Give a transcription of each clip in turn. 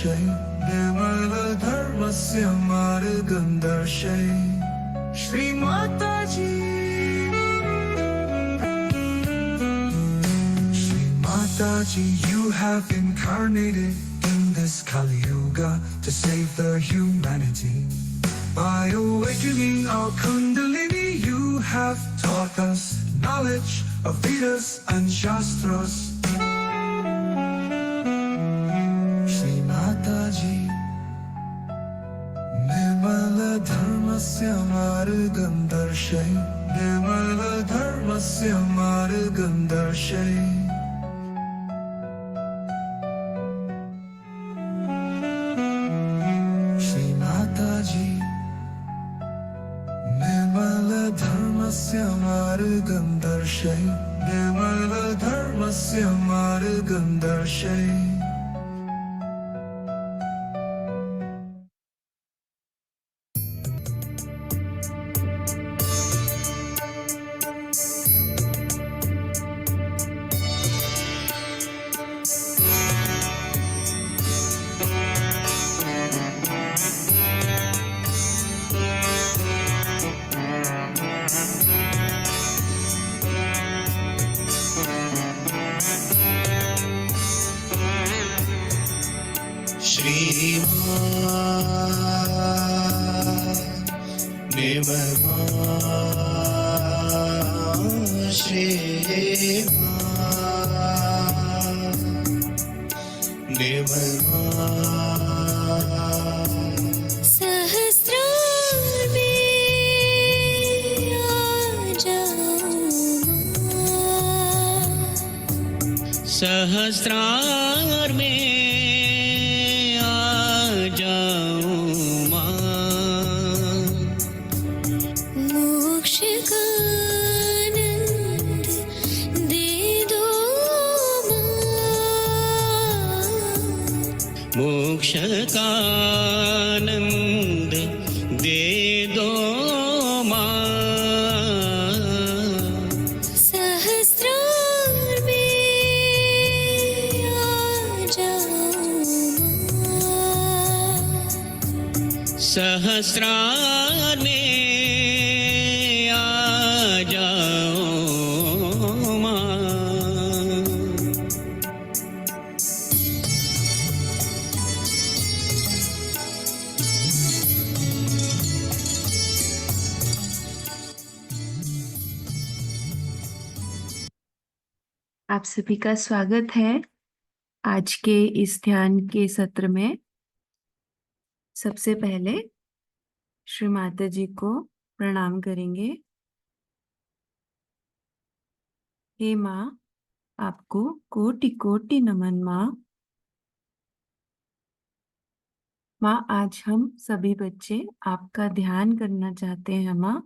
दर्शय निर्मलधर्मस्य मार्गं दर्शय श्री माताजी Mataji, you have incarnated in this Kali Yuga to save the humanity. By awakening our Kundalini, you have taught us knowledge of Vedas and Shastras. Shri Mataji, Nirmala Dharmasya Margam Darshay, Nirmala Dharmasya Margam Darshay. धर्मस्य मार्गं दर्शय निर्मल धर्मस्य मार्गं दर्शय सहस्रार में आ जाऊं मां मोक्ष का आनंद दे दो मां मोक्ष का आनंद दे दो सहस्रार में आ जाओ मां आप सभी का स्वागत है आज के इस ध्यान के सत्र में। सबसे पहले श्री माता जी को प्रणाम करेंगे। हे माँ, आपको कोटि कोटि नमन माँ। माँ, आज हम सभी बच्चे आपका ध्यान करना चाहते हैं। माँ,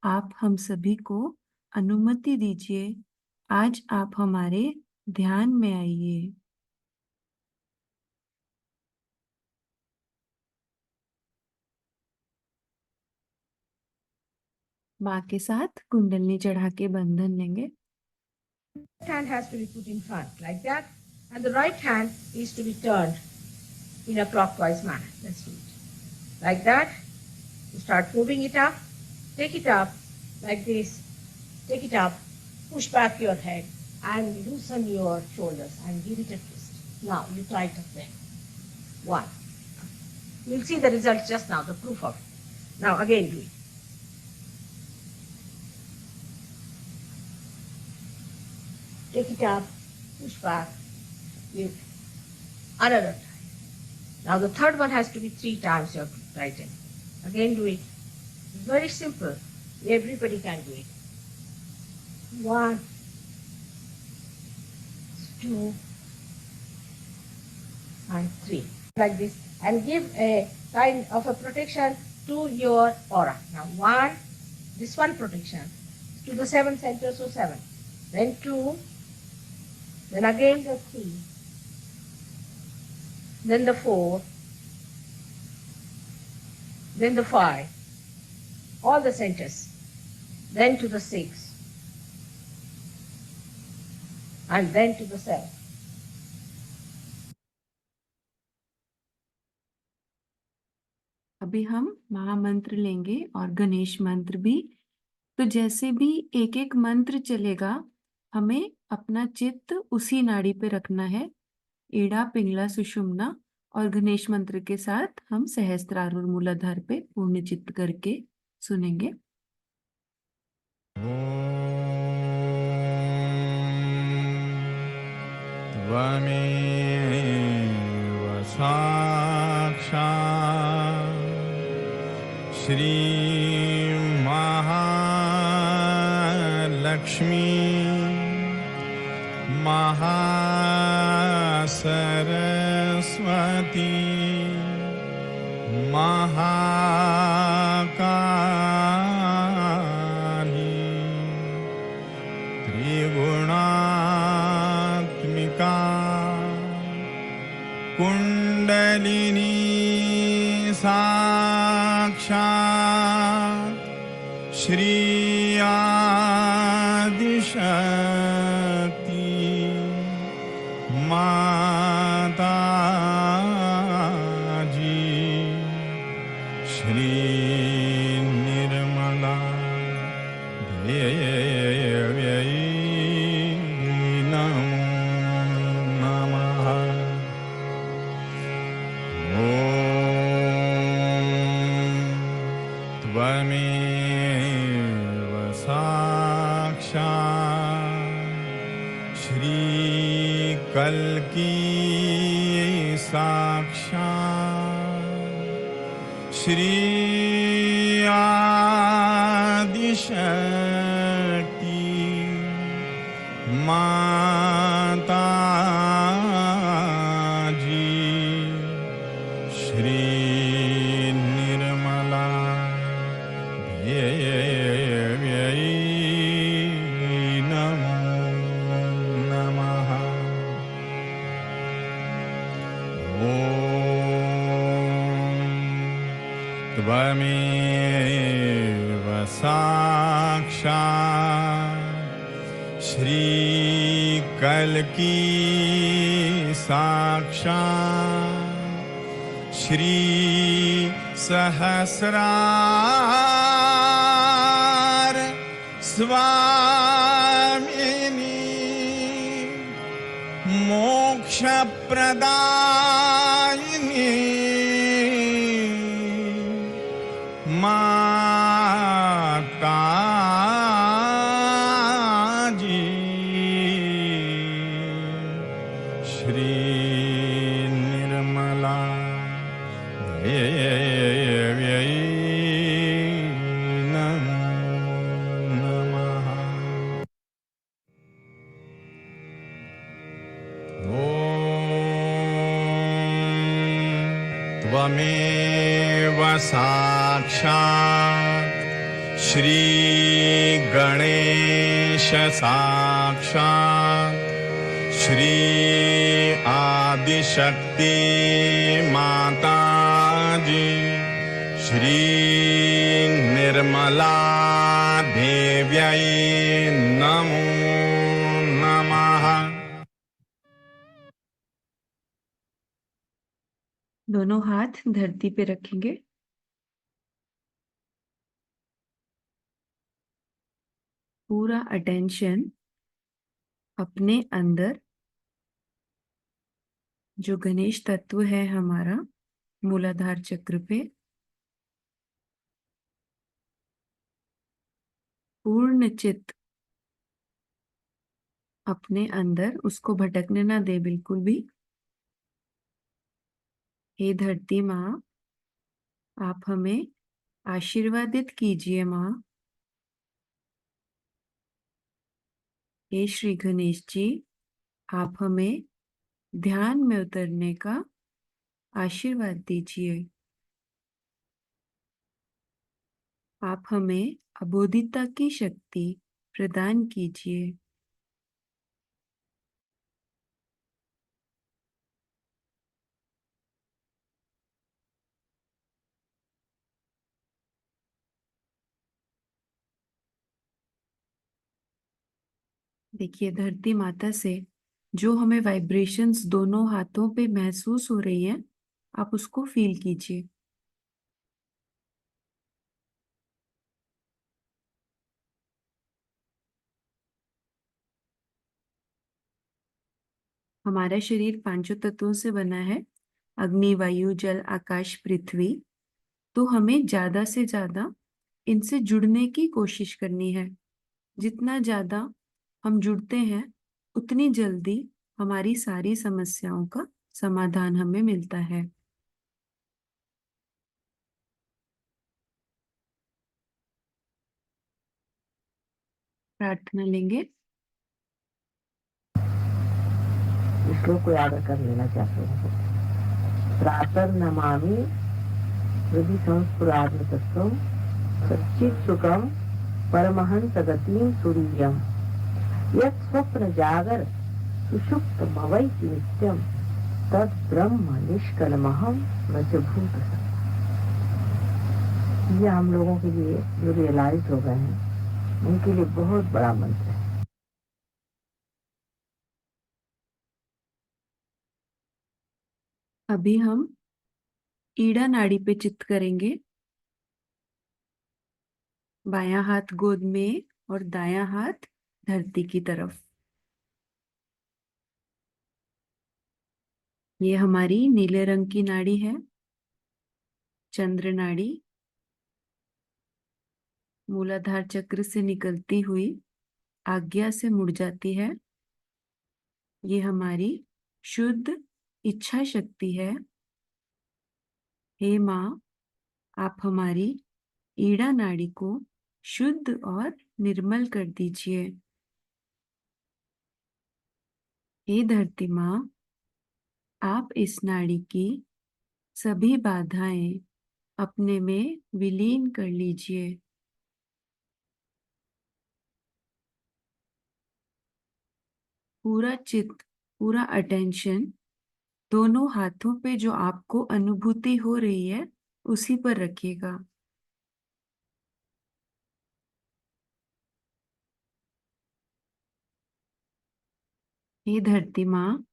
आप हम सभी को अनुमति दीजिए, आज आप हमारे ध्यान में आइए। माँ के साथ कुंडलनी चढ़ा के बंधन लेंगे। Hand has to be put in front like that, and the right hand is to be turned in a clockwise manner. Let's do it like that. You start moving it up, take it up like this, take it up, push back your head and loosen your shoulders and give it a twist. Now you tighten them. One. You'll see the result just now, the proof of it. Now again do it. Take it up, push back, give another time. Now the third one has to be 3 times you have to tighten. Again do it. It's very simple. Everybody can do it. 1, 2, and 3. Like this. And give a kind of a protection to your aura. Now 1, this one protection to the 7 centers, so 7. Then 2, then again the 3, then the 4, then the 5, all the centers, then to the 6, and then to the 7. अभी हम महामंत्र लेंगे और गणेश मंत्र भी। तो जैसे भी एक एक मंत्र चलेगा, हमें अपना चित्त उसी नाड़ी पे रखना है, ईड़ा पिंगला सुषुम्ना। और गणेश मंत्र के साथ हम सहस्त्रार और मूलाधार पे पूर्ण चित्त करके सुनेंगे। त्वमेव साक्षात् श्री महालक्ष्मी महासरस्वती महाकाली त्रिगुणात्मिका कुंडलिनी साक्षात् श्री आदिशक्ति माताजी श्री निर्मला देव्यै नमो नमः। ॐ त्वमेव साक्षात् श्री कल्की साक्षात् श्री आदिशक्ति माताजी श्री निर्मला देव्यै नमो नमः। ॐ त्वमेव साक्षात् श्री कल्की साक्षात् श्री सहस्रार स्वामिनी मोक्षप्रदायिनी माताजी श्री निर्मला देव्यै नमो नमः। ॐ त्वमेव साक्षात् श्री गणेश साक्षात् श्री आदिशक्ति माताजी श्री निर्मला देव्यै नमो नमः। दोनों हाथ धरती पे रखेंगे। पूरा अटेंशन अपने अंदर जो गणेश तत्व है हमारा मूलाधार चक्र पे, पूर्ण चित्त अपने अंदर, उसको भटकने ना दे बिल्कुल भी। हे धरती माँ, आप हमें आशीर्वादित कीजिए माँ। हे श्री गणेश जी, आप हमें ध्यान में उतरने का आशीर्वाद दीजिए। आप हमें अबोधिता की शक्ति प्रदान कीजिए। देखिए, धरती माता से जो हमें वाइब्रेशंस दोनों हाथों पे महसूस हो रही हैं, आप उसको फील कीजिए। हमारा शरीर पांचों तत्वों से बना है, अग्नि, वायु, जल, आकाश, पृथ्वी। तो हमें ज्यादा से ज्यादा इनसे जुड़ने की कोशिश करनी है। जितना ज्यादा हम जुड़ते हैं, उतनी जल्दी हमारी सारी समस्याओं का समाधान हमें मिलता है। प्रार्थना लेंगे। श्लोक को याद कर लेना चाहते हैं। प्रातः नमामि हृदि संस्फुरात्म तत्वं सच्चित् सुखम परमहंस गतिं तुरीयम् यत् स्वप्न जागर सुषुप्त भवैति नित्यं तत् ब्रह्म निष्कलमहं न च भूत। ये हम लोगों के लिए जो रियलाइज हो गए हैं, उनके लिए बहुत बड़ा मंत्र है। अभी हम ईड़ा नाड़ी पे चित्त करेंगे। बायां हाथ गोद में और दायां हाथ धरती की तरफ। ये हमारी नीले रंग की नाड़ी है, चंद्र नाड़ी। मूलाधार चक्र से निकलती हुई आज्ञा से मुड़ जाती है। ये हमारी शुद्ध इच्छा शक्ति है। हे माँ, आप हमारी ईड़ा नाड़ी को शुद्ध और निर्मल कर दीजिए। हे धरती माँ, आप इस नाड़ी की सभी बाधाएं अपने में विलीन कर लीजिए। पूरा चित्त, पूरा अटेंशन दोनों हाथों पे जो आपको अनुभूति हो रही है उसी पर रखिएगा। हे धरती माँ,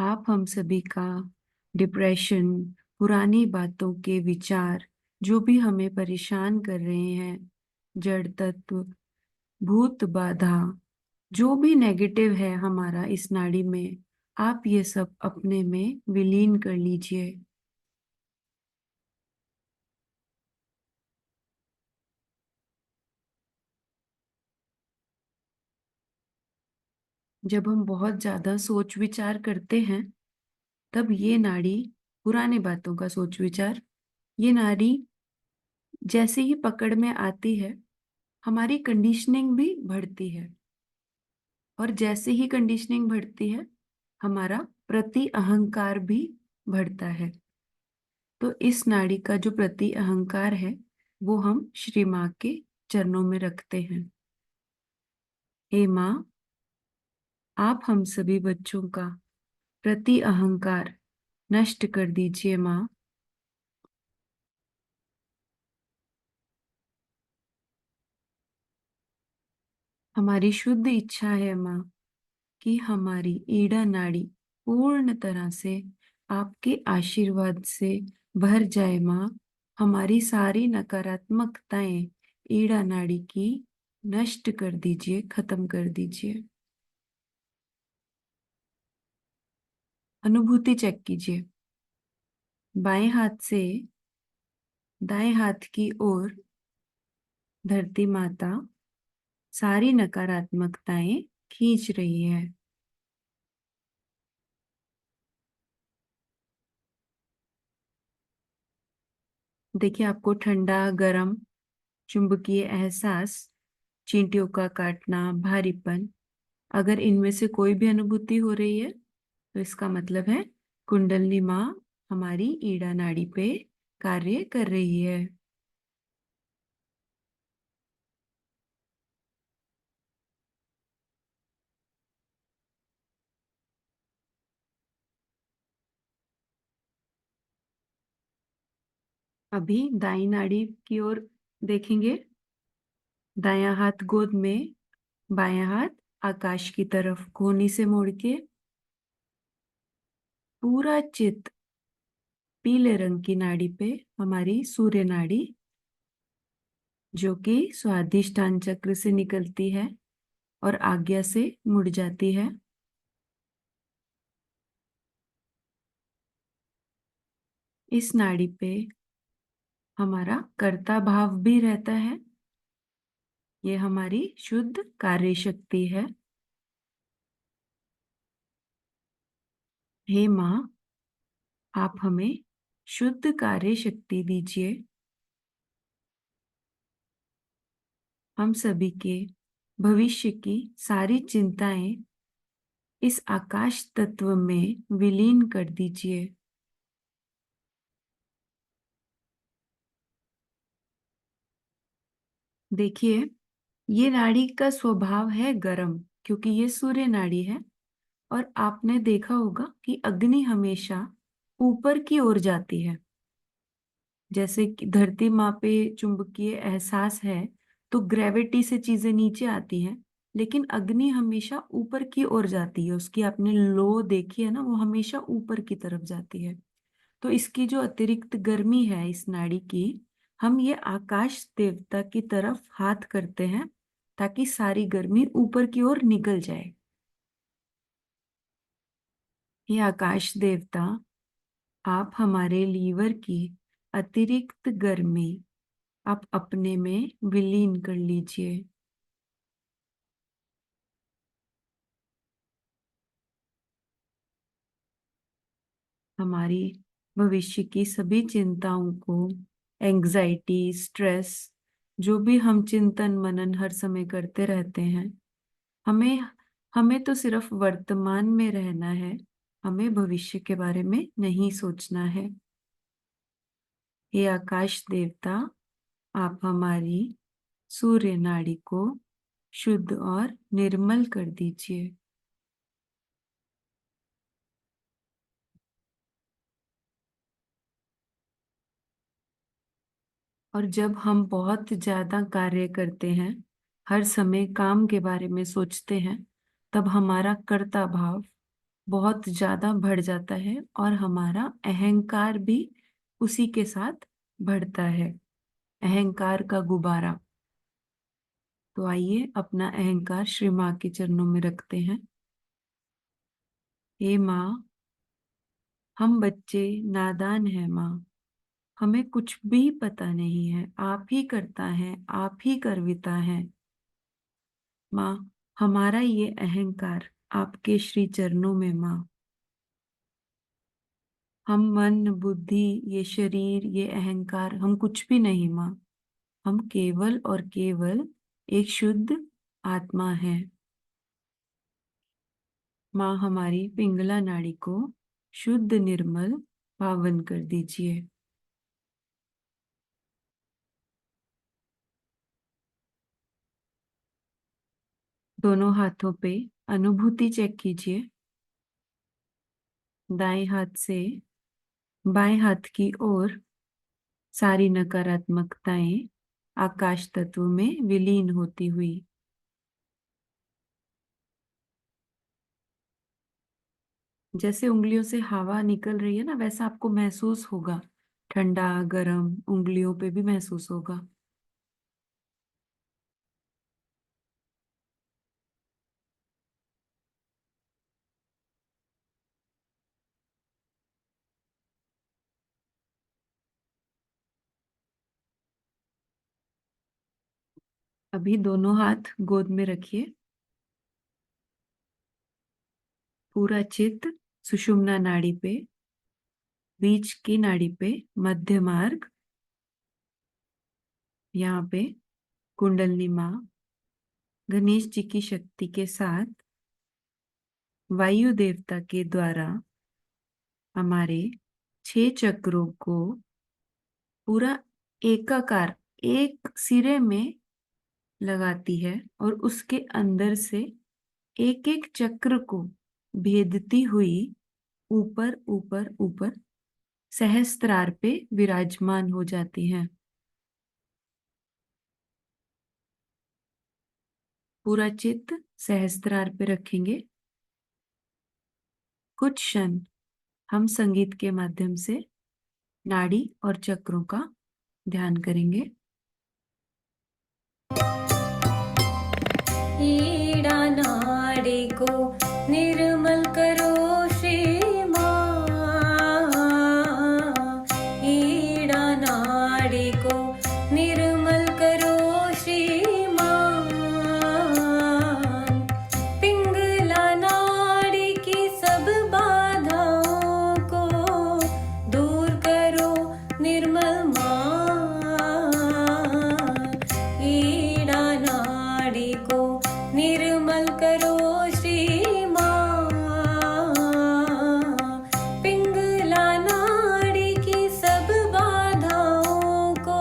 आप हम सभी का डिप्रेशन, पुरानी बातों के विचार जो भी हमें परेशान कर रहे हैं, जड़ तत्व, भूत बाधा, जो भी नेगेटिव है हमारा इस नाड़ी में, आप ये सब अपने में विलीन कर लीजिए। जब हम बहुत ज्यादा सोच विचार करते हैं, तब ये नाड़ी, पुराने बातों का सोच विचार, ये नाड़ी जैसे ही पकड़ में आती है, हमारी कंडीशनिंग भी बढ़ती है। और जैसे ही कंडीशनिंग बढ़ती है, हमारा प्रति अहंकार भी बढ़ता है। तो इस नाड़ी का जो प्रति अहंकार है, वो हम श्री माँ के चरणों में रखते हैं। हे माँ, आप हम सभी बच्चों का प्रति अहंकार नष्ट कर दीजिए माँ। हमारी शुद्ध इच्छा है माँ कि हमारी ईड़ा नाड़ी पूर्ण तरह से आपके आशीर्वाद से भर जाए माँ। हमारी सारी नकारात्मकताएं ईड़ा नाड़ी की नष्ट कर दीजिए, खत्म कर दीजिए। अनुभूति चेक कीजिए। बाएं हाथ से दाएं हाथ की ओर धरती माता सारी नकारात्मकताएं खींच रही है। देखिए, आपको ठंडा, गरम, चुंबकीय एहसास, चींटियों का काटना, भारीपन, अगर इनमें से कोई भी अनुभूति हो रही है तो इसका मतलब है कुंडलिनी माँ हमारी ईड़ा नाड़ी पे कार्य कर रही है। अभी दाई नाड़ी की ओर देखेंगे। दायां हाथ गोद में, बायां हाथ आकाश की तरफ कोहनी से मोड़ के। पूरा चित्त पीले रंग की नाड़ी पे, हमारी सूर्य नाड़ी, जो कि स्वादिष्टान चक्र से निकलती है और आज्ञा से मुड़ जाती है। इस नाड़ी पे हमारा कर्ता भाव भी रहता है। ये हमारी शुद्ध कार्य शक्ति है। हे माँ, आप हमें शुद्ध कार्य शक्ति दीजिए। हम सभी के भविष्य की सारी चिंताएं इस आकाश तत्व में विलीन कर दीजिए। देखिए, ये नाड़ी का स्वभाव है गर्म, क्योंकि ये सूर्य नाड़ी है। और आपने देखा होगा कि अग्नि हमेशा ऊपर की ओर जाती है। जैसे कि धरती माँ पे चुंबकीय एहसास है, तो ग्रेविटी से चीजें नीचे आती हैं, लेकिन अग्नि हमेशा ऊपर की ओर जाती है। उसकी आपने लो देखी है ना, वो हमेशा ऊपर की तरफ जाती है। तो इसकी जो अतिरिक्त गर्मी है इस नाड़ी की, हम ये आकाश देवता की तरफ हाथ करते हैं ताकि सारी गर्मी ऊपर की ओर निकल जाए। ये आकाश देवता, आप हमारे लीवर की अतिरिक्त गर्मी आप अपने में विलीन कर लीजिए। हमारी भविष्य की सभी चिंताओं को, एंग्जाइटी, स्ट्रेस, जो भी हम चिंतन मनन हर समय करते रहते हैं, हमें हमें तो सिर्फ वर्तमान में रहना है। हमें भविष्य के बारे में नहीं सोचना है। हे आकाश देवता, आप हमारी सूर्य नाड़ी को शुद्ध और निर्मल कर दीजिए। और जब हम बहुत ज्यादा कार्य करते हैं, हर समय काम के बारे में सोचते हैं, तब हमारा कर्ता भाव बहुत ज्यादा बढ़ जाता है और हमारा अहंकार भी उसी के साथ बढ़ता है। अहंकार का गुब्बारा। तो आइए अपना अहंकार श्री माँ के चरणों में रखते हैं। हे माँ, हम बच्चे नादान हैं माँ। हमें कुछ भी पता नहीं है। आप ही करता है, आप ही करविता है। माँ, हमारा ये अहंकार आपके श्री चरणों में माँ। हम मन, बुद्धि, ये शरीर, ये अहंकार, हम कुछ भी नहीं माँ। हम केवल और केवल एक शुद्ध आत्मा है। माँ, हमारी पिंगला नाड़ी को शुद्ध, निर्मल, पावन कर दीजिए। दोनों हाथों पे अनुभूति चेक कीजिए। दाएं हाथ से बाएं हाथ की ओर सारी नकारात्मकताएं आकाश तत्व में विलीन होती हुई। जैसे उंगलियों से हवा निकल रही है ना, वैसा आपको महसूस होगा। ठंडा गरम उंगलियों पे भी महसूस होगा। अभी दोनों हाथ गोद में रखिए। पूरा चित्त सुषुम्ना नाड़ी पे, बीच की नाड़ी पे मध्य मार्ग, यहाँ पे कुंडलनी माँ गणेश जी की शक्ति के साथ वायु देवता के द्वारा हमारे 6 चक्रों को पूरा एकाकार एक सिरे में लगाती है और उसके अंदर से एक एक चक्र को भेदती हुई ऊपर ऊपर ऊपर सहस्त्रार पे विराजमान हो जाती हैं। पूरा चित्त सहस्त्रार पे रखेंगे। कुछ क्षण हम संगीत के माध्यम से नाड़ी और चक्रों का ध्यान करेंगे। ईड़ा नाड़ी को निर्मल करो श्री माँ, नाड़ी को निर्मल करो श्री माँ। पिंगला नाड़ी की सब बाधाओं को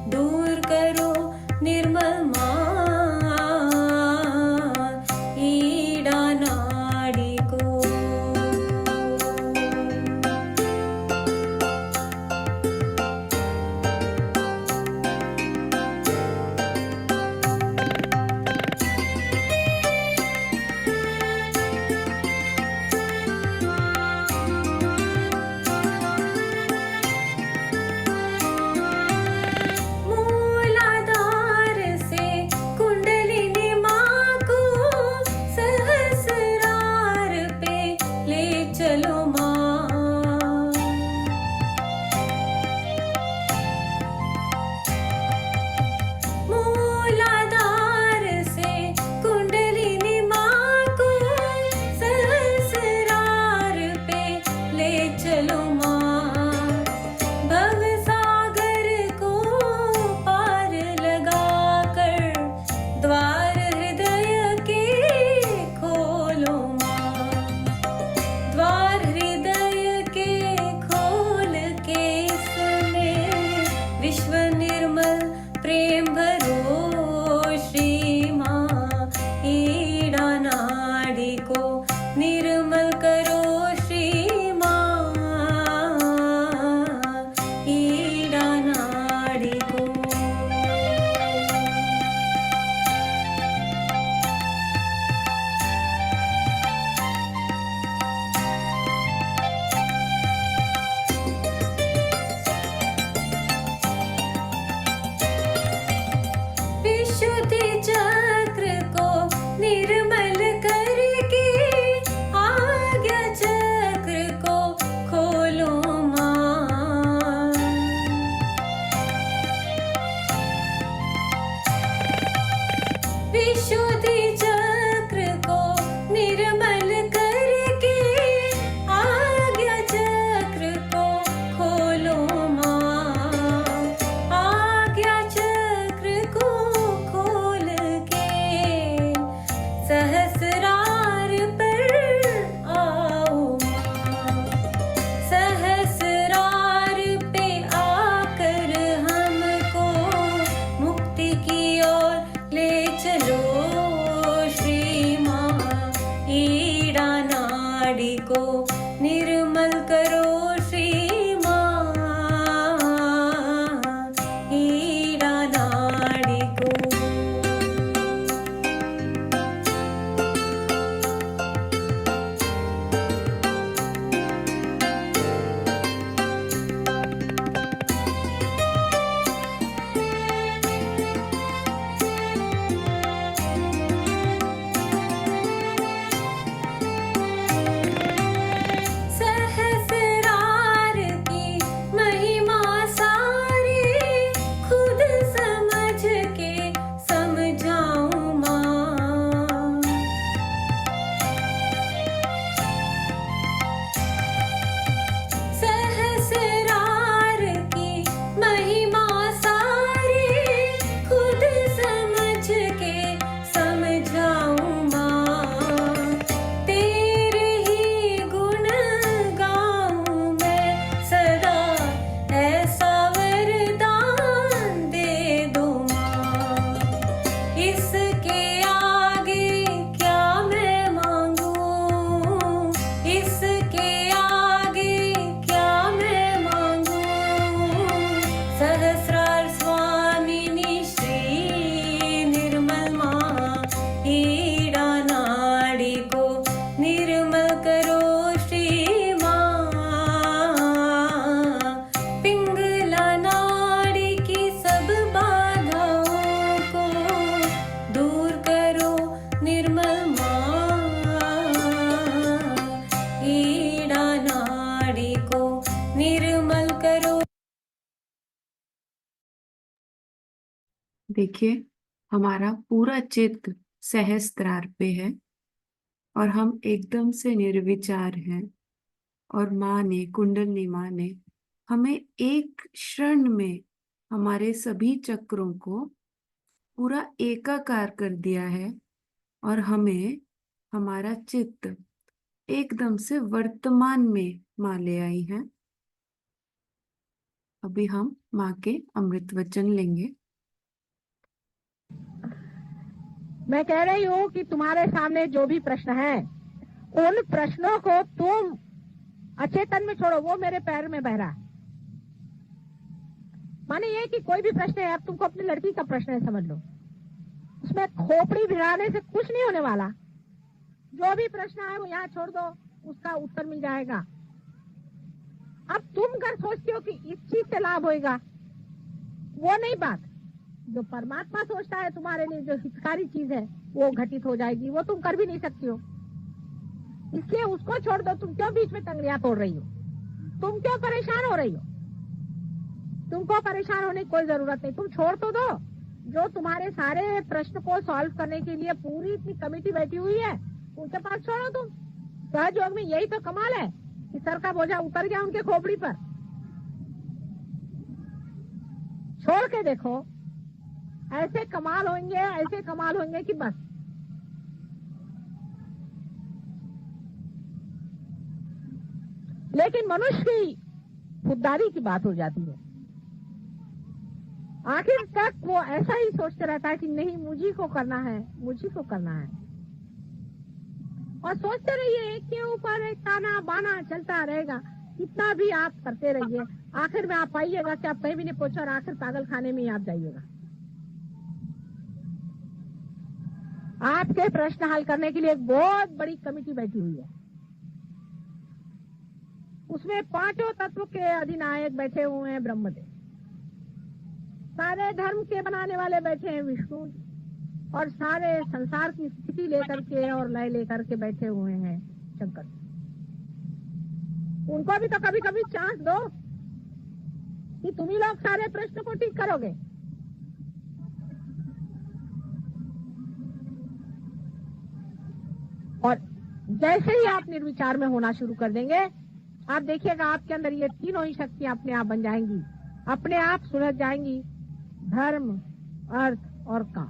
दूर करो निर्मल माँ। ईड़ा नाड़ी को मूलाधार से कुंडलिनी माँ को सहस्रार पे ले चलो माँ। मूलाधार से कुंडलिनी माँ को सहस्रार पे ले चलो माँ। भव सागर को पार लगाकर द्वार हृदय के खोलो माँ। द्वार हृदय के खोल के इसमें विश्व निर्मल प्रेम भरो श्री माँ। ईड़ा नाड़ी को निर्मल करो श्री माँ। ईड़ा नाड़ी को विशुद्धि चक्र को निर्मल करके आज्ञा चक्र को खोलो माँ। विशुद्धि चक्र को निर्मल करके आज्ञा चक्र को खोलो माँ। आज्ञा चक्र को खोल के सहस्रार पर आओ माँ। सहस्रार पे आकर हमको मुक्ति की ओर ले चलो श्री माँ। ईड़ा नाड़ी को निर्मल करो श्री माँ। ईड़ा नाड़ी को सहस्रार की महिमा सारी खुद समझ के समझाऊं माँ। सहस्रार की महिमा सारी खुद समझ के समझाऊं माँ। तेरे ही गुण गाऊं मैं सदा ऐसा वरदान दे दो माँ। इसके आगे क्या मैं मांगूं। इसके आगे क्या मैं मांगूं। सहस्रार स्वामिनी श्री निर्मल माँ। ईड़ा नाड़ी को निर्मल करो श्री माँ। पिंगला नाड़ी की सब बाधाओं को दूर करो निर्मल माँ। ईड़ा नाड़ी को निर्मल करो। देखिए, हमारा पूरा चित्त सहस्त्रार पे है और हम एकदम से निर्विचार हैं। और माँ ने, कुंडलिनी माँ ने हमें एक क्षण में हमारे सभी चक्रों को पूरा एकाकार कर दिया है और हमें हमारा चित्त एकदम से वर्तमान में माँ ले आई है। अभी हम माँ के अमृत वचन लेंगे। मैं कह रही हूँ कि तुम्हारे सामने जो भी प्रश्न है, उन प्रश्नों को तुम अचेतन में छोड़ो, वो मेरे पैर में बह रहा है। माने ये कि कोई भी प्रश्न है, अब तुमको अपनी लड़की का प्रश्न है समझ लो, उसमें खोपड़ी भिड़ाने से कुछ नहीं होने वाला। जो भी प्रश्न है वो यहाँ छोड़ दो, उसका उत्तर मिल जाएगा। अब तुम अगर सोचते हो कि इस चीज से लाभ होगा, वो नहीं बात। जो परमात्मा सोचता है तुम्हारे लिए जो हितकारी चीज है वो घटित हो जाएगी, वो तुम कर भी नहीं सकती हो। इसलिए उसको छोड़ दो। तुम क्यों बीच में टंगड़ियां तोड़ रही हो? तुम क्यों परेशान हो रही हो? तुमको परेशान होने की कोई जरूरत नहीं, तुम छोड़ तो दो। जो तुम्हारे सारे प्रश्न को सॉल्व करने के लिए पूरी इतनी कमेटी बैठी हुई है, उनके पास छोड़ो तुम। सहयोग में यही तो कमाल है कि सर का बोझा उतर गया उनके खोपड़ी पर। छोड़ के देखो, ऐसे कमाल होंगे कि बस। लेकिन मनुष्य की खुददारी की बात हो जाती है। आखिर तक वो ऐसा ही सोचते रहता है कि नहीं, मुझी को करना है। और सोचते रहिए, एक के ऊपर एक ताना बाना चलता रहेगा। कितना भी आप करते रहिए, आखिर में आप पाइएगा कि आप कहीं भी नहीं पहुंचे और आखिर पागल खाने में ही आप जाइएगा। आपके प्रश्न हल करने के लिए एक बहुत बड़ी कमेटी बैठी हुई है। उसमें 5 तत्व के अधिनायक बैठे हुए हैं ब्रह्मदेव, सारे धर्म के बनाने वाले बैठे हैं विष्णु, और सारे संसार की स्थिति लेकर के और लय लेकर के बैठे हुए हैं शंकर। उनको भी तो कभी कभी चांस दो कि तुम ही लोग सारे प्रश्न को ठीक करोगे। और जैसे ही आप निर्विचार में होना शुरू कर देंगे, आप देखिएगा आपके अंदर ये तीनों ही शक्तियां अपने आप बन जाएंगी, अपने आप सुलझ जाएंगी। धर्म, अर्थ और काम,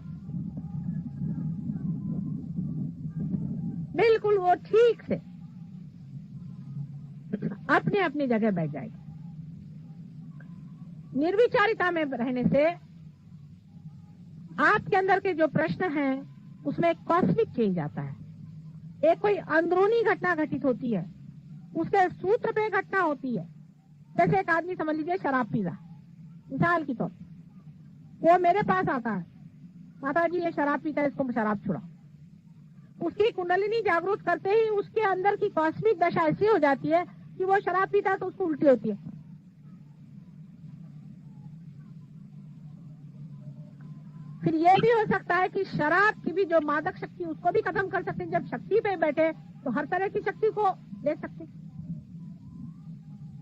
बिल्कुल वो ठीक से अपने अपनी जगह बैठ जाएगी। निर्विचारिता में रहने से आपके अंदर के जो प्रश्न हैं उसमें एक कॉस्मिक चेंज आता है। एक कोई अंदरूनी घटना घटित होती है, उसके सूत्र पे घटना होती है। जैसे एक आदमी समझ लीजिए शराब पी रहा, मिसाल की तौर, वो मेरे पास आता है, माता जी ये शराब पीता है, इसको शराब छुड़ा। उसकी कुंडलिनी जागरूक करते ही उसके अंदर की कॉस्मिक दशा ऐसी हो जाती है कि वो शराब पीता है तो उसको उल्टी होती है। फिर ये भी हो सकता है कि शराब की भी जो मादक शक्ति उसको भी खत्म कर सकते हैं। जब शक्ति पे बैठे तो हर तरह की शक्ति को ले सकते,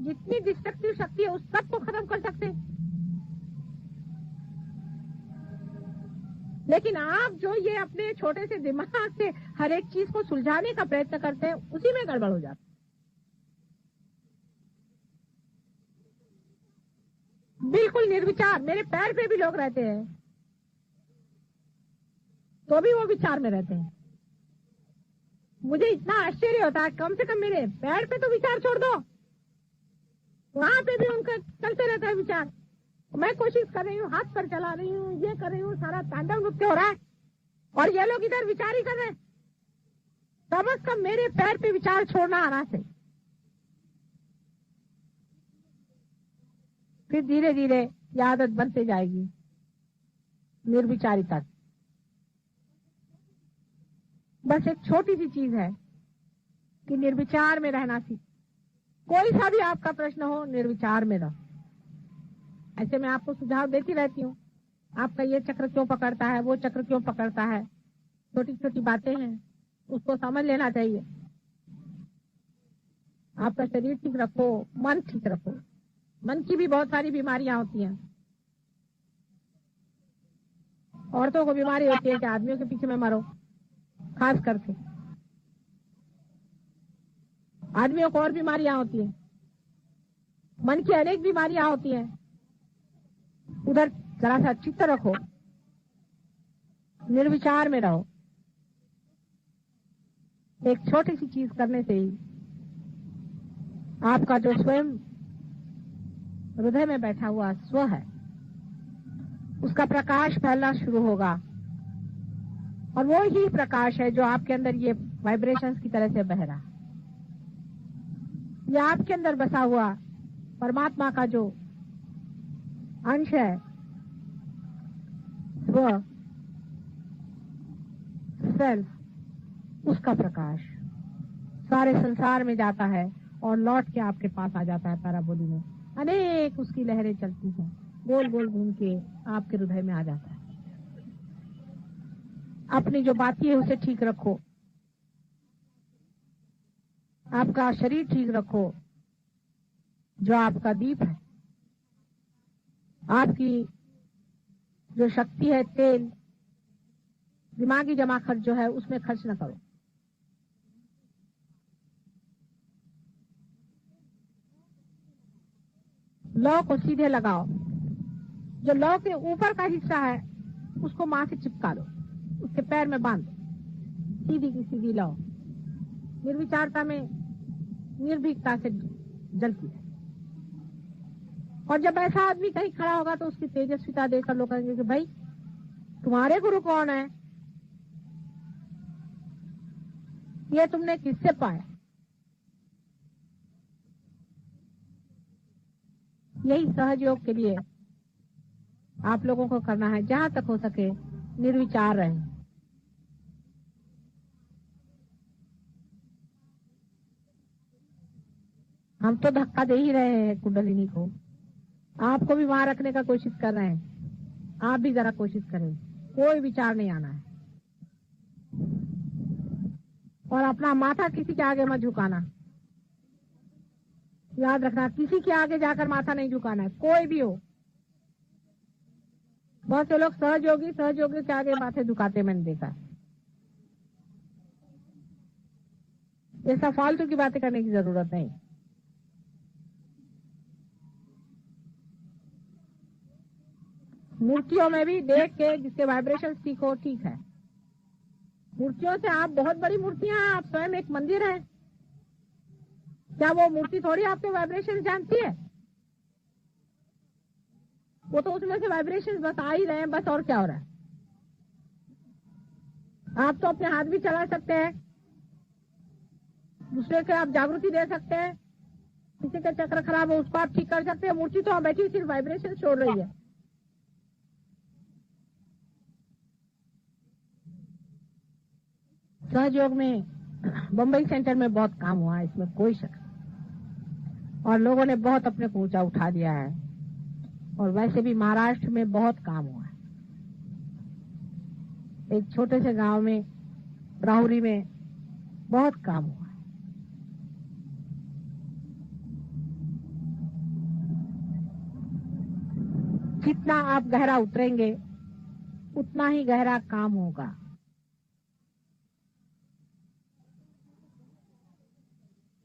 जितनी डिस्ट्रक्टिव शक्ति है उस सब को खत्म कर सकते। लेकिन आप जो ये अपने छोटे से दिमाग से हर एक चीज को सुलझाने का प्रयत्न करते हैं, उसी में गड़बड़ हो जाती। बिल्कुल निर्विचार, मेरे पैर पे भी लोग रहते हैं तो भी वो विचार में रहते हैं। मुझे इतना आश्चर्य होता है, कम से कम मेरे पैर पे तो विचार छोड़ दो, वहां पे भी उनका चलते रहता है विचार। मैं कोशिश कर रही हूँ, हाथ पर चला रही हूँ, ये कर रही हूँ, सारा तांडव नृत्य हो रहा है और ये लोग इधर विचार ही कर रहे हैं। कम से कम मेरे पैर पे विचार छोड़ना आना चाहिए। फिर धीरे धीरे ये आदत बनते जाएगी निर्विचारिता। बस एक छोटी सी चीज है कि निर्विचार में रहना सीख। कोई सा भी आपका प्रश्न हो, निर्विचार में रहो। ऐसे मैं आपको सुझाव देती रहती हूँ, आपका ये चक्र क्यों पकड़ता है, वो चक्र क्यों पकड़ता है, छोटी छोटी बातें हैं, उसको समझ लेना चाहिए। आपका शरीर ठीक रखो, मन ठीक रखो। मन की भी बहुत सारी बीमारियां होती हैं। औरतों को बीमारी होती है कि आदमियों के पीछे में मरो, खास करके आदमियों को और बीमारियां होती हैं। मन की अनेक बीमारियां होती हैं। उधर जरा सा चित्त रखो, निर्विचार में रहो। एक छोटी सी चीज करने से ही आपका जो स्वयं हृदय में बैठा हुआ स्व है, उसका प्रकाश फैलना शुरू होगा, और वो ही प्रकाश है जो आपके अंदर ये वाइब्रेशंस की तरह से बह रहा। ये आपके अंदर बसा हुआ परमात्मा का जो अंश है, स्व, सेल्फ, उसका प्रकाश सारे संसार में जाता है और लौट के आपके पास आ जाता है। पैराबोली में अनेक उसकी लहरें चलती हैं, गोल गोल घूम के आपके हृदय में आ जाता है। अपनी जो बाती है उसे ठीक रखो, आपका शरीर ठीक रखो, जो आपका दीप है, आपकी जो शक्ति है, तेल, दिमागी जमा खर्च जो है उसमें खर्च न करो। लौ को सीधे लगाओ। जो लौ के ऊपर का हिस्सा है उसको मां से चिपका लो, उसके पैर में बांध, सीधी की सीधी लौ निर्विचारता में निर्भीकता से जलती है। और जब ऐसा आदमी कहीं खड़ा होगा तो उसकी तेजस्विता देखकर लोग कहेंगे कि भाई तुम्हारे गुरु कौन है, ये तुमने किससे पाया। यही सहज योग के लिए आप लोगों को करना है। जहां तक हो सके निर्विचार रहें। हम तो धक्का दे ही रहे हैं कुंडलिनी को, आपको भी वहां रखने का कोशिश कर रहे हैं। आप भी जरा कोशिश करें, कोई विचार नहीं आना है। और अपना माथा किसी के आगे मत झुकाना, याद रखना, किसी के आगे जाकर माथा नहीं झुकाना है, कोई भी हो। बहुत से लोग सहयोगी के आगे माथे झुकाते मैंने देखा। ऐसा फालतू की बातें करने की जरूरत नहीं। मूर्तियों में भी देख के जिसके वाइब्रेशन ठीक हो, ठीक है। मूर्तियों से आप बहुत बड़ी मूर्तियां हैं, आप स्वयं एक मंदिर है, क्या वो मूर्ति थोड़ी आपके वाइब्रेशन जानती है? वो तो उसमें से वाइब्रेशन बस आ ही रहे हैं, बस। और क्या हो रहा है? आप तो अपने हाथ भी चला सकते हैं, दूसरे के आप जागृति दे सकते हैं, किसी का चक्र खराब है उसको आप ठीक कर सकते हैं। मूर्ति तो बैठी सिर्फ वाइब्रेशन छोड़ रही है। सहयोग में बम्बई सेंटर में बहुत काम हुआ है, इसमें कोई शक नहीं। और लोगों ने बहुत अपने को ऊंचा उठा दिया है। और वैसे भी महाराष्ट्र में बहुत काम हुआ है। एक छोटे से गांव में, राहुरी में बहुत काम हुआ है। जितना आप गहरा उतरेंगे उतना ही गहरा काम होगा।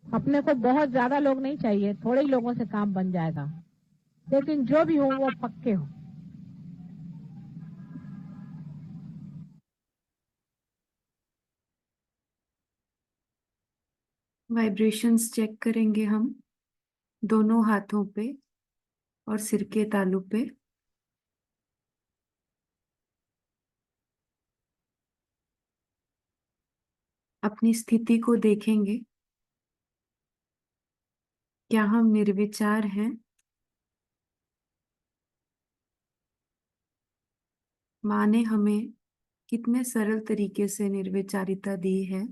अपने को बहुत ज्यादा लोग नहीं चाहिए, थोड़े ही लोगों से काम बन जाएगा, लेकिन जो भी हो वो पक्के हो। वाइब्रेशंस चेक करेंगे हम दोनों हाथों पे और सिर के तालू पे। अपनी स्थिति को देखेंगे, क्या हम निर्विचार हैं? माँ ने हमें कितने सरल तरीके से निर्विचारिता दी है,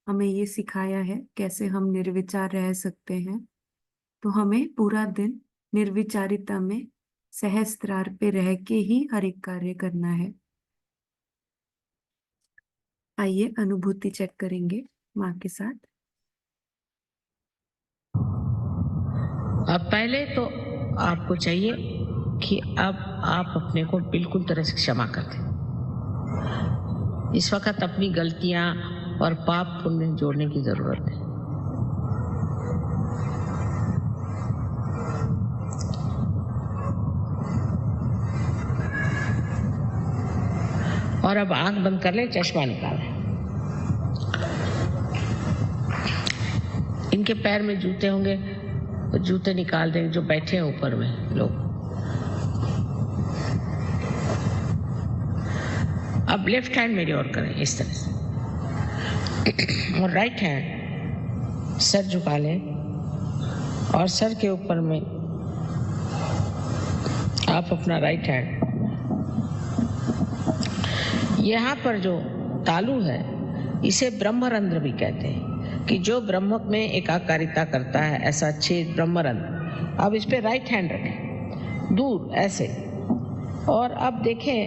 हमें ये सिखाया है कैसे हम निर्विचार रह सकते हैं। तो हमें पूरा दिन निर्विचारिता में सहस्त्रार पे रह के ही हर एक कार्य करना है। आइए अनुभूति चेक करेंगे माँ के साथ। अब पहले तो आपको चाहिए कि अब आप अपने को बिल्कुल तरह से क्षमा कर दें। इस वक्त अपनी गलतियां और पाप पुण्य जोड़ने की जरूरत है। और अब आंख बंद कर ले, चश्मा निकालें। इनके पैर में जूते होंगे तो जूते निकाल देंगे, जो बैठे हैं ऊपर में लोग। अब लेफ्ट हैंड मेरी ओर करें इस तरह से, और राइट हैंड सर झुका लें, और सर के ऊपर में आप अपना राइट हैंड, यहाँ पर जो तालु है इसे ब्रह्मरंध्र भी कहते हैं, कि जो ब्रह्म में एकाकारिता करता है, ऐसा छेद ब्रह्मरंध्र। अब इस पे राइट हैंड रखें दूर ऐसे, और अब देखें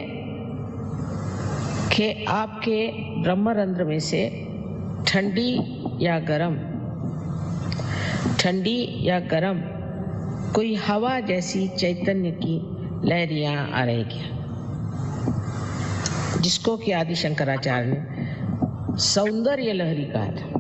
कि आपके ब्रह्मरंध्र में से ठंडी या गरम कोई हवा जैसी चैतन्य की लहरियां आ रही क्या, जिसको कि आदि शंकराचार्य ने सौंदर्य लहरी कहा था।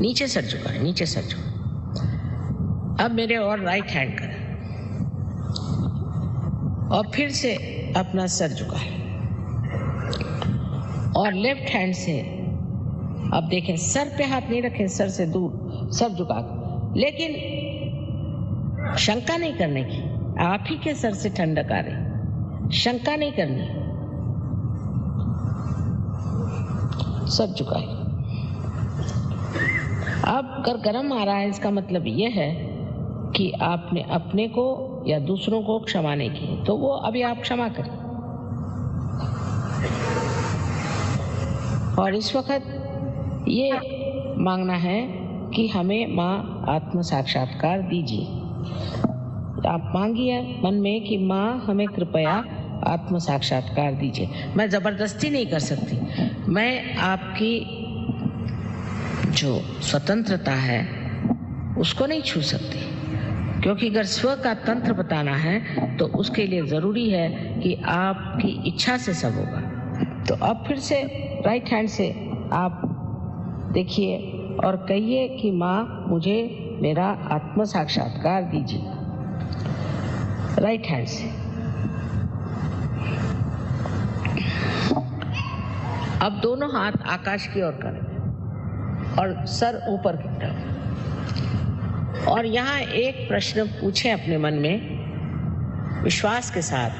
नीचे सर झुका है, नीचे सर झुका। अब मेरे और राइट हैंड करें, और फिर से अपना सर झुका है, और लेफ्ट हैंड से अब देखें, सर पे हाथ नहीं रखें, सर से दूर सर झुका, लेकिन शंका नहीं करने की, आप ही के सर से ठंडक आ रही, शंका नहीं करनी, सर झुकाए। अब अगर गर्म आ रहा है, इसका मतलब यह है कि आपने अपने को या दूसरों को क्षमा नहीं की, तो वो अभी आप क्षमा करें। और इस वक्त ये मांगना है कि हमें माँ आत्म साक्षात्कार दीजिए। आप मांगिए मन में कि माँ हमें कृपया आत्म साक्षात्कार दीजिए। मैं जबरदस्ती नहीं कर सकती, मैं आपकी जो स्वतंत्रता है उसको नहीं छू सकती, क्योंकि अगर स्व का तंत्र बताना है तो उसके लिए जरूरी है कि आपकी इच्छा से सब होगा। तो अब फिर से राइट हैंड से आप देखिए और कहिए कि माँ मुझे मेरा आत्म साक्षात्कार दीजिए, राइट हैंड से। अब दोनों हाथ आकाश की ओर करें और सर ऊपर की तरफ, और यहाँ एक प्रश्न पूछें अपने मन में विश्वास के साथ,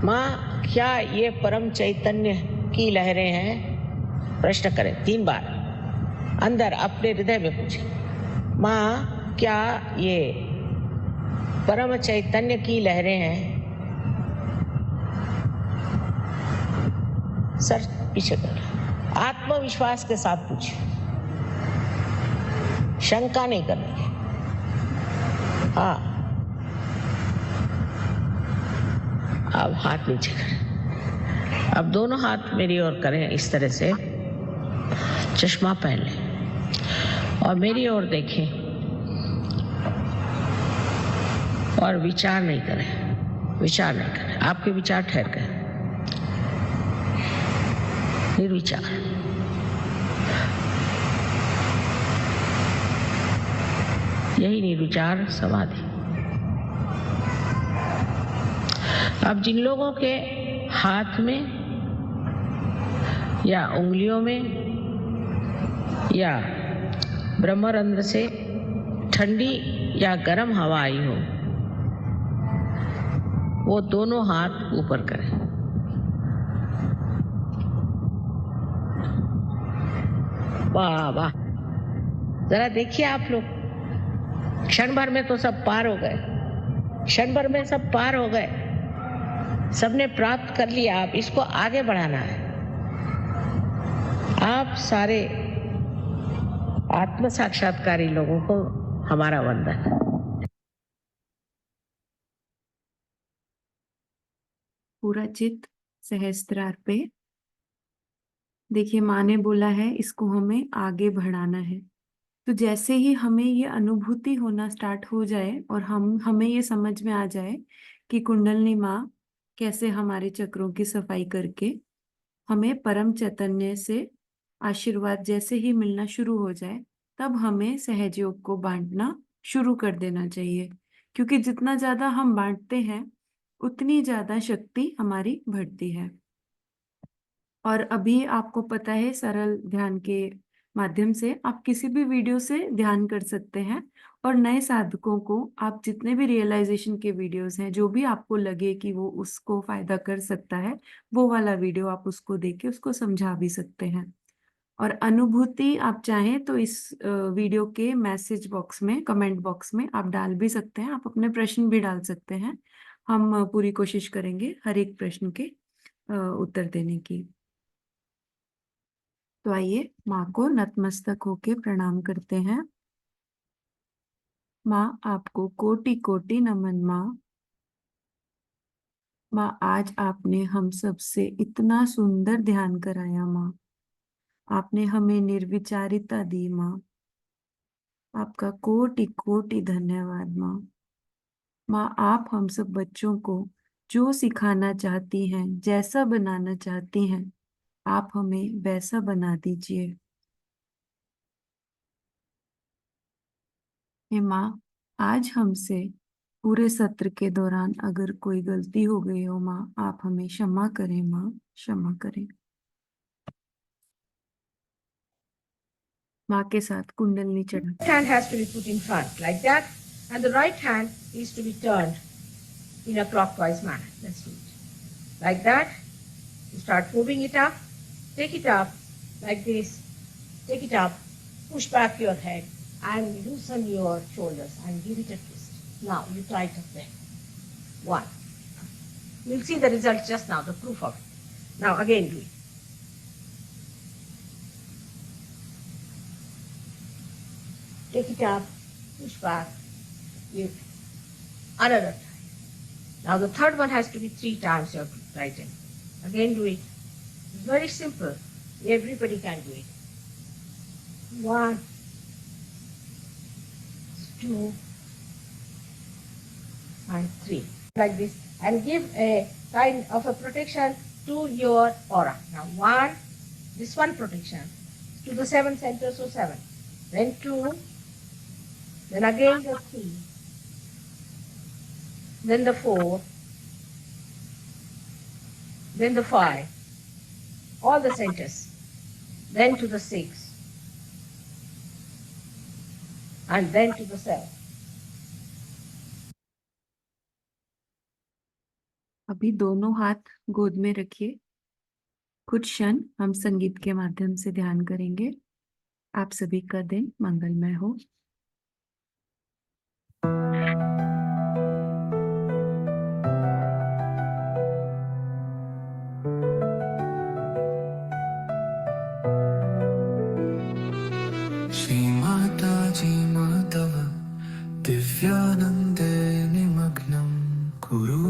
माँ क्या ये परम चैतन्य की लहरें हैं? प्रश्न करें 3 बार अंदर अपने हृदय में पूछें, माँ क्या ये परम चैतन्य की लहरें हैं? सर पीछे कर, आत्मविश्वास के साथ पूछिए, शंका नहीं करनी है। हाँ, अब हाथ नीचे करें। अब दोनों हाथ मेरी ओर करें इस तरह से, चश्मा पहन लें और मेरी ओर देखें और विचार नहीं करें, विचार नहीं करें। आपके विचार ठहर गए, निर्विचार। यही निर्विचार समाधि। अब जिन लोगों के हाथ में या उंगलियों में या ब्रह्मरंध्र से ठंडी या गर्म हवा आई हो, वो दोनों हाथ ऊपर करें। वाह वाह, जरा देखिए आप लोग, क्षण भर में तो सब पार हो गए, क्षण भर में सब पार हो गए, सबने प्राप्त कर लिया। आप इसको आगे बढ़ाना है। आप सारे आत्म साक्षात्कारी लोगों को हमारा वंदन। पूरा चित्त सहस्त्रार पे। देखिए माँ ने बोला है इसको हमें आगे बढ़ाना है, तो जैसे ही हमें ये अनुभूति होना स्टार्ट हो जाए और हमें ये समझ में आ जाए कि कुंडलिनी माँ कैसे हमारे चक्रों की सफाई करके हमें परम चैतन्य से आशीर्वाद जैसे ही मिलना शुरू हो जाए, तब हमें सहयोग को बांटना शुरू कर देना चाहिए, क्योंकि जितना ज्यादा हम बांटते हैं उतनी ज्यादा शक्ति हमारी बढ़ती है। और अभी आपको पता है सरल ध्यान के माध्यम से आप किसी भी वीडियो से ध्यान कर सकते हैं, और नए साधकों को आप जितने भी रियलाइजेशन के वीडियोस हैं, जो भी आपको लगे कि वो उसको फायदा कर सकता है, वो वाला वीडियो आप उसको देख के उसको समझा भी सकते हैं। और अनुभूति आप चाहें तो इस वीडियो के मैसेज बॉक्स में, कमेंट बॉक्स में आप डाल भी सकते हैं, आप अपने प्रश्न भी डाल सकते हैं। हम पूरी कोशिश करेंगे हर एक प्रश्न के उत्तर देने की। तो आइए माँ को नतमस्तक होके प्रणाम करते हैं। माँ, आपको कोटि कोटि नमन माँ। माँ, आज आपने हम सब से इतना सुंदर ध्यान कराया माँ। आपने हमें निर्विचारिता दी माँ। आपका कोटि कोटि धन्यवाद माँ। माँ, आप हम सब बच्चों को जो सिखाना चाहती हैं, जैसा बनाना चाहती हैं, आप हमें वैसा बना दीजिए। हे माँ, आज हमसे पूरे सत्र के दौरान अगर कोई गलती हो गई हो माँ, आप हमें क्षमा करें माँ, क्षमा करें। माँ के साथ कुंडलनी चढ़ा। Left hand has to be put in front like that, and the right hand is to be turned in a clockwise manner. Let's do it. Like that, you start moving it up, take it up like this, take it up, push back your head and loosen your shoulders and give it a twist. Now you try it up there. One. You'll see the result just now, the proof of it. Now again do it. Take it up, push back, you another time. Now the third one has to be 3 times your right hand. Again do it. It's very simple. Everybody can do it. 1, 2, and 3. Like this. And give a kind of a protection to your aura. Now 1, this one protection to the 7 centers, so 7. Then 2, then again the 3, then the 4, then the 5, all the centers, then to the 6, and then to the 7. अभी दोनों हाथ गोद में रखिए। कुछ क्षण हम संगीत के माध्यम से ध्यान करेंगे। आप सभी का दिन मंगलमय हो। श्री माता जी माधव दिव्यानंदे निमग्नं कुरु।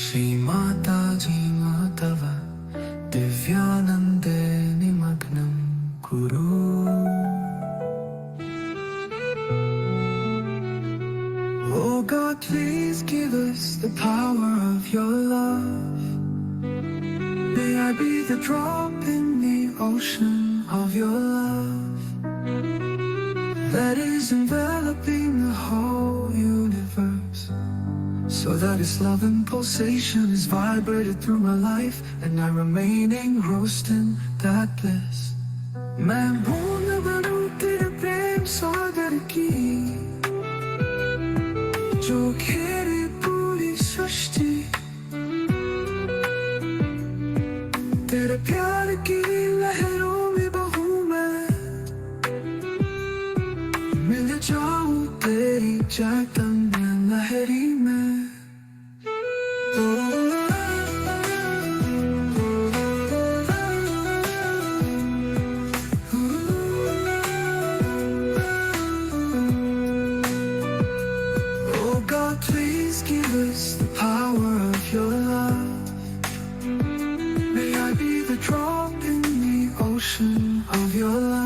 श्री माता जी माधव दिव्यानंदे निमग्नं कुरु। Oh God, please give us the power of your love. May I be the drop in the ocean of your love that is enveloping the whole universe, so that its love and pulsation is vibrated through my life and I remain engrossed in that bliss. मैं बूंद बनूं तेरे प्रेम सागर की, जो घेरे पूरी सृष्टि। तेरे प्यार की लहरों में बहूं मैं, मिल जाऊं तेरी चैतन्य लहरी में। Oh God, please give us the power of your love. May I be the drop in the ocean of your love